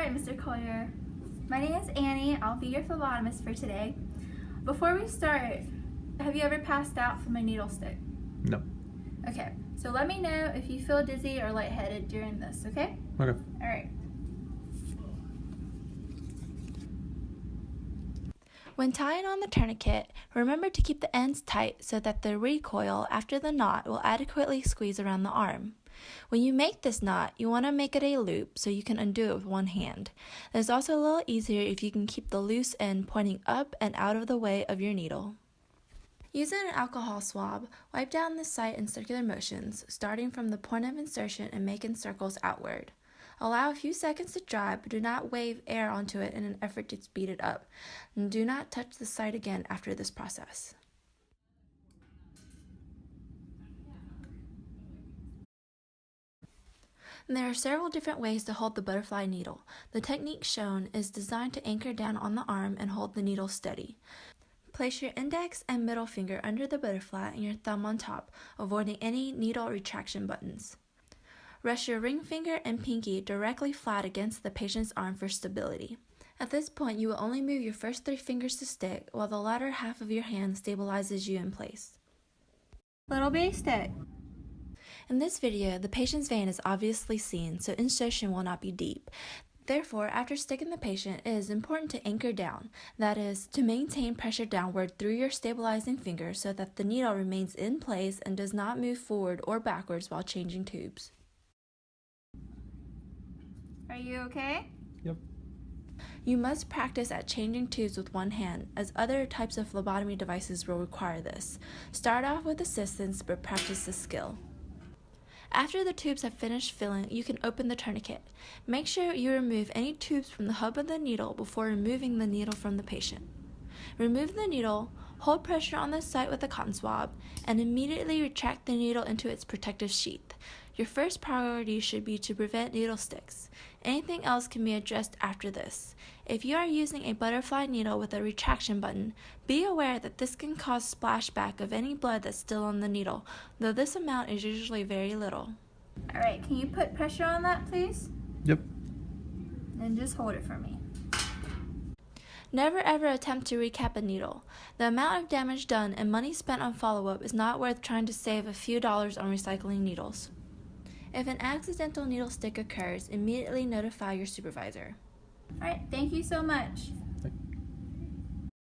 Alright, Mr. Collier. My name is Annie. I'll be your phlebotomist for today. Before we start, have you ever passed out from a needle stick? No. Okay, so let me know if you feel dizzy or lightheaded during this, okay? Okay. Alright. When tying on the tourniquet, remember to keep the ends tight so that the recoil after the knot will adequately squeeze around the arm. When you make this knot, you want to make it a loop so you can undo it with one hand. It's also a little easier if you can keep the loose end pointing up and out of the way of your needle. Using an alcohol swab, wipe down the site in circular motions, starting from the point of insertion and making circles outward. Allow a few seconds to dry, but do not wave air onto it in an effort to speed it up. And do not touch the site again after this process. And there are several different ways to hold the butterfly needle. The technique shown is designed to anchor down on the arm and hold the needle steady. Place your index and middle finger under the butterfly and your thumb on top, avoiding any needle retraction buttons. Rest your ring finger and pinky directly flat against the patient's arm for stability. At this point, you will only move your first 3 fingers to stick, while the latter half of your hand stabilizes you in place. Little bitty stick. In this video, the patient's vein is obviously seen, so insertion will not be deep. Therefore, after sticking the patient, it is important to anchor down, that is, to maintain pressure downward through your stabilizing finger so that the needle remains in place and does not move forward or backwards while changing tubes. Are you okay? Yep. You must practice at changing tubes with one hand, as other types of phlebotomy devices will require this. Start off with assistance, but practice the skill. After the tubes have finished filling, you can open the tourniquet. Make sure you remove any tubes from the hub of the needle before removing the needle from the patient. Remove the needle, hold pressure on the site with a cotton swab, and immediately retract the needle into its protective sheath. Your first priority should be to prevent needle sticks. Anything else can be addressed after this. If you are using a butterfly needle with a retraction button, be aware that this can cause splashback of any blood that's still on the needle, though this amount is usually very little. Alright, can you put pressure on that, please? Yep. And just hold it for me. Never ever attempt to recap a needle. The amount of damage done and money spent on follow-up is not worth trying to save a few dollars on recycling needles. If an accidental needle stick occurs, immediately notify your supervisor. Alright, thank you so much.